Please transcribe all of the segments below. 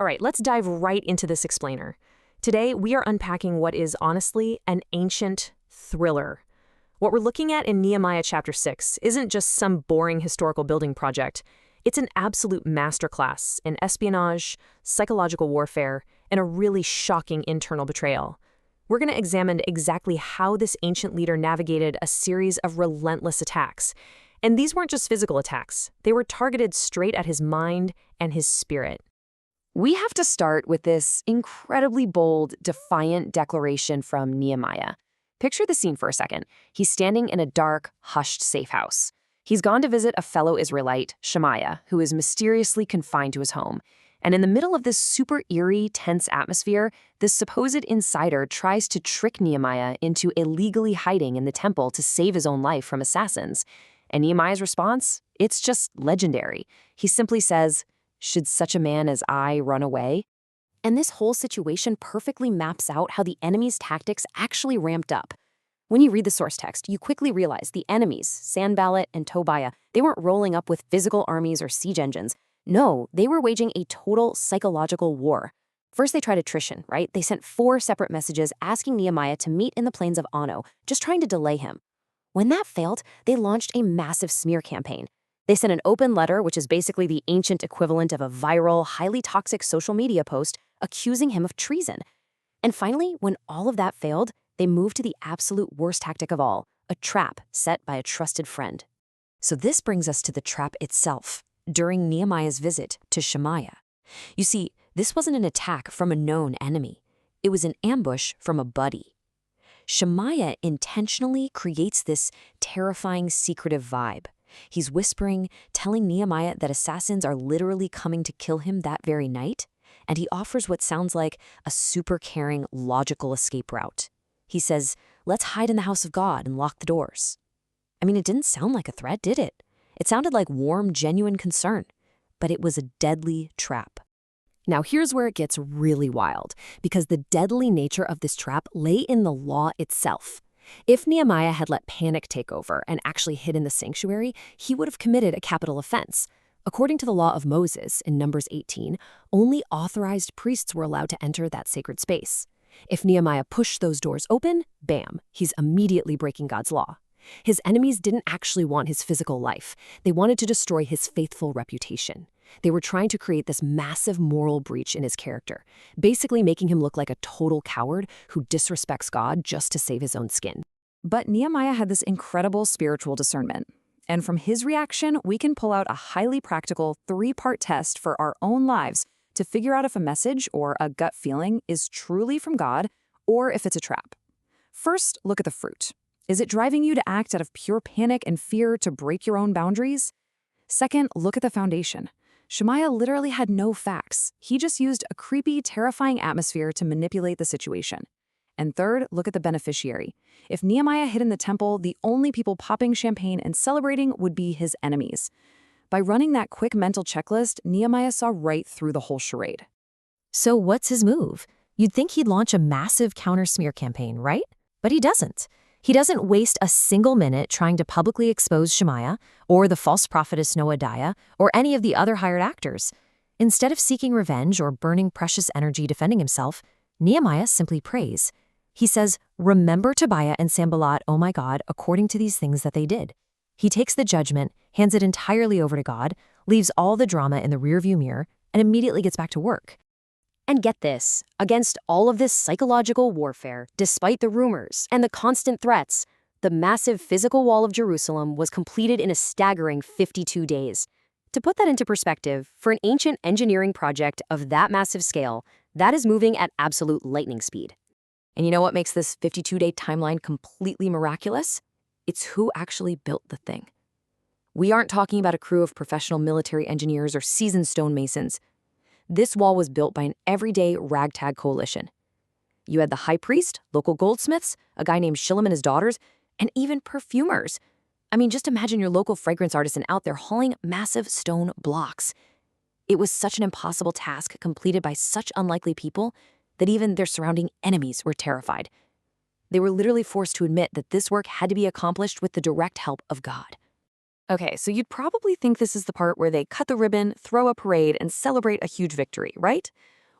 All right, let's dive right into this explainer. Today, we are unpacking what is honestly an ancient thriller. What we're looking at in Nehemiah chapter 6 isn't just some boring historical building project. It's an absolute masterclass in espionage, psychological warfare, and a really shocking internal betrayal. We're going to examine exactly how this ancient leader navigated a series of relentless attacks. And these weren't just physical attacks. They were targeted straight at his mind and his spirit. We have to start with this incredibly bold, defiant declaration from Nehemiah. Picture the scene for a second. He's standing in a dark, hushed safe house. He's gone to visit a fellow Israelite, Shemaiah, who is mysteriously confined to his home. And in the middle of this super eerie, tense atmosphere, this supposed insider tries to trick Nehemiah into illegally hiding in the temple to save his own life from assassins. And Nehemiah's response? It's just legendary. He simply says, "Should such a man as I run away?" And this whole situation perfectly maps out how the enemy's tactics actually ramped up. When you read the source text, you quickly realize the enemies, Sanballat and Tobiah, they weren't rolling up with physical armies or siege engines. No, they were waging a total psychological war. First, they tried attrition, right? They sent 4 separate messages asking Nehemiah to meet in the plains of Ono, just trying to delay him. When that failed, they launched a massive smear campaign. They sent an open letter, which is basically the ancient equivalent of a viral, highly toxic social media post, accusing him of treason. And finally, when all of that failed, they moved to the absolute worst tactic of all, a trap set by a trusted friend. So this brings us to the trap itself, during Nehemiah's visit to Shemaiah. You see, this wasn't an attack from a known enemy. It was an ambush from a buddy. Shemaiah intentionally creates this terrifying, secretive vibe. He's whispering, telling Nehemiah that assassins are literally coming to kill him that very night, and he offers what sounds like a super caring, logical escape route. He says, "Let's hide in the house of God and lock the doors." I mean, it didn't sound like a threat, did it? It sounded like warm, genuine concern, but it was a deadly trap. Now, here's where it gets really wild, because the deadly nature of this trap lay in the law itself. If Nehemiah had let panic take over and actually hid in the sanctuary, he would have committed a capital offense. According to the law of Moses in Numbers 18, only authorized priests were allowed to enter that sacred space. If Nehemiah pushed those doors open, bam, he's immediately breaking God's law. His enemies didn't actually want his physical life. They wanted to destroy his faithful reputation. They were trying to create this massive moral breach in his character, basically making him look like a total coward who disrespects God just to save his own skin. But Nehemiah had this incredible spiritual discernment. And from his reaction, we can pull out a highly practical 3-part test for our own lives to figure out if a message or a gut feeling is truly from God or if it's a trap. First, look at the fruit. Is it driving you to act out of pure panic and fear to break your own boundaries? Second, look at the foundation. Shemaiah literally had no facts. He just used a creepy, terrifying atmosphere to manipulate the situation. And third, look at the beneficiary. If Nehemiah hid in the temple, the only people popping champagne and celebrating would be his enemies. By running that quick mental checklist, Nehemiah saw right through the whole charade. So what's his move? You'd think he'd launch a massive counter-smear campaign, right? But he doesn't. He doesn't waste a single minute trying to publicly expose Shemaiah, or the false prophetess Noadiah, or any of the other hired actors. Instead of seeking revenge or burning precious energy defending himself, Nehemiah simply prays. He says, "Remember Tobiah and Sanballat, oh my God, according to these things that they did." He takes the judgment, hands it entirely over to God, leaves all the drama in the rearview mirror, and immediately gets back to work. And get this, against all of this psychological warfare, despite the rumors and the constant threats, the massive physical wall of Jerusalem was completed in a staggering 52 days. To put that into perspective, for an ancient engineering project of that massive scale, that is moving at absolute lightning speed. And you know what makes this 52-day timeline completely miraculous? It's who actually built the thing. We aren't talking about a crew of professional military engineers or seasoned stonemasons. This wall was built by an everyday ragtag coalition. You had the high priest, local goldsmiths, a guy named Shillem and his daughters, and even perfumers. I mean, just imagine your local fragrance artisan out there hauling massive stone blocks. It was such an impossible task completed by such unlikely people that even their surrounding enemies were terrified. They were literally forced to admit that this work had to be accomplished with the direct help of God. Okay, so you'd probably think this is the part where they cut the ribbon, throw a parade, and celebrate a huge victory, right?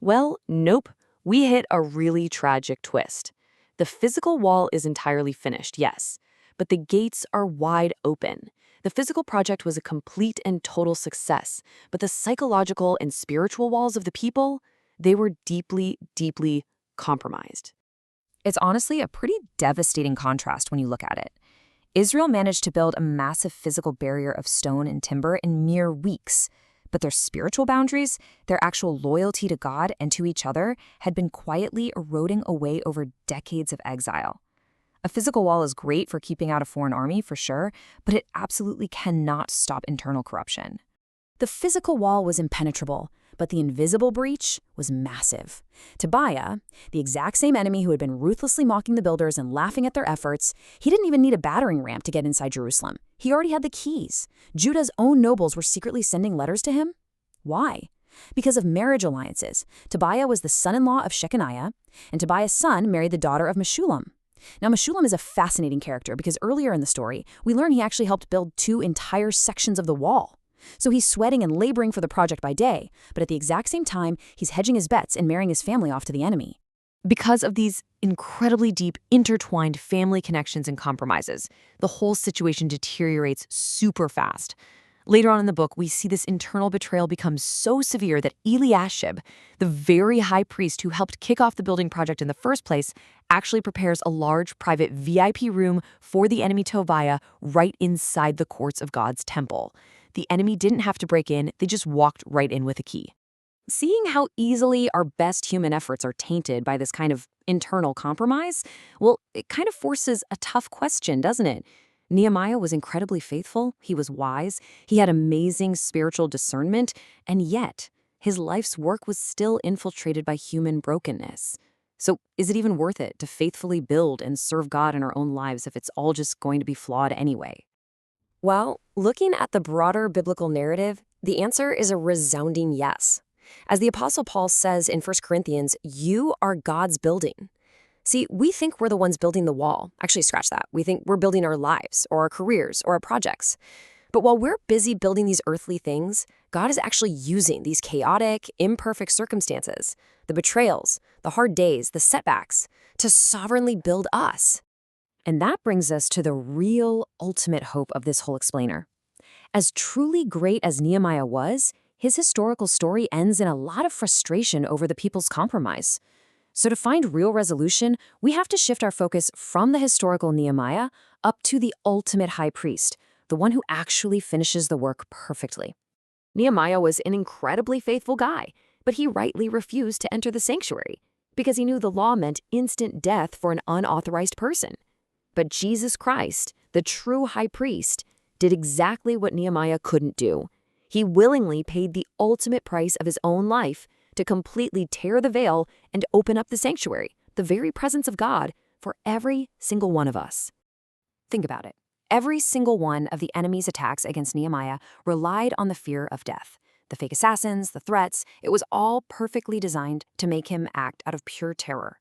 Well, nope. We hit a really tragic twist. The physical wall is entirely finished, yes, but the gates are wide open. The physical project was a complete and total success, but the psychological and spiritual walls of the people, they were deeply, deeply compromised. It's honestly a pretty devastating contrast when you look at it. Israel managed to build a massive physical barrier of stone and timber in mere weeks, but their spiritual boundaries, their actual loyalty to God and to each other, had been quietly eroding away over decades of exile. A physical wall is great for keeping out a foreign army, for sure, but it absolutely cannot stop internal corruption. The physical wall was impenetrable, but the invisible breach was massive. Tobiah, the exact same enemy who had been ruthlessly mocking the builders and laughing at their efforts, he didn't even need a battering ram to get inside Jerusalem. He already had the keys. Judah's own nobles were secretly sending letters to him. Why? Because of marriage alliances. Tobiah was the son-in-law of Shechaniah, and Tobiah's son married the daughter of Meshullam. Now, Meshullam is a fascinating character because earlier in the story, we learn he actually helped build 2 entire sections of the wall. So he's sweating and laboring for the project by day, but at the exact same time, he's hedging his bets and marrying his family off to the enemy. Because of these incredibly deep, intertwined family connections and compromises, the whole situation deteriorates super fast. Later on in the book, we see this internal betrayal become so severe that Eliashib, the very high priest who helped kick off the building project in the first place, actually prepares a large private VIP room for the enemy Tobiah right inside the courts of God's temple. The enemy didn't have to break in, they just walked right in with a key. Seeing how easily our best human efforts are tainted by this kind of internal compromise, well, it kind of forces a tough question, doesn't it? Nehemiah was incredibly faithful, he was wise, he had amazing spiritual discernment, and yet his life's work was still infiltrated by human brokenness. So is it even worth it to faithfully build and serve God in our own lives if it's all just going to be flawed anyway? Well, looking at the broader biblical narrative, the answer is a resounding yes. As the Apostle Paul says in 1 Corinthians, you are God's building. See, we think we're the ones building the wall. Actually, scratch that. We think we're building our lives or our careers or our projects. But while we're busy building these earthly things, God is actually using these chaotic, imperfect circumstances, the betrayals, the hard days, the setbacks, to sovereignly build us. And that brings us to the real ultimate hope of this whole explainer. As truly great as Nehemiah was, his historical story ends in a lot of frustration over the people's compromise. So to find real resolution, we have to shift our focus from the historical Nehemiah up to the ultimate high priest, the one who actually finishes the work perfectly. Nehemiah was an incredibly faithful guy, but he rightly refused to enter the sanctuary because he knew the law meant instant death for an unauthorized person. But Jesus Christ, the true high priest, did exactly what Nehemiah couldn't do. He willingly paid the ultimate price of his own life to completely tear the veil and open up the sanctuary, the very presence of God, for every single one of us. Think about it. Every single one of the enemy's attacks against Nehemiah relied on the fear of death. The fake assassins, the threats, it was all perfectly designed to make him act out of pure terror.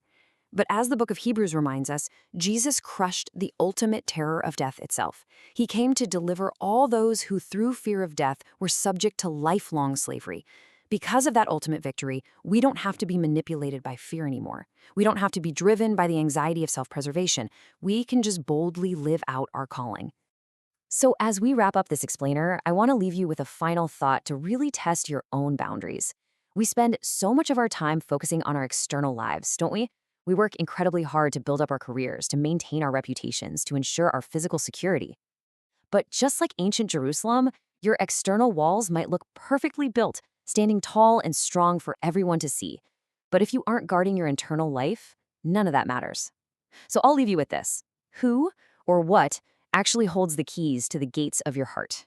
But as the book of Hebrews reminds us, Jesus crushed the ultimate terror of death itself. He came to deliver all those who through fear of death were subject to lifelong slavery. Because of that ultimate victory, we don't have to be manipulated by fear anymore. We don't have to be driven by the anxiety of self-preservation. We can just boldly live out our calling. So as we wrap up this explainer, I want to leave you with a final thought to really test your own boundaries. We spend so much of our time focusing on our external lives, don't we? We work incredibly hard to build up our careers, to maintain our reputations, to ensure our physical security. But just like ancient Jerusalem, your external walls might look perfectly built, standing tall and strong for everyone to see. But if you aren't guarding your internal life, none of that matters. So I'll leave you with this. Who or what actually holds the keys to the gates of your heart?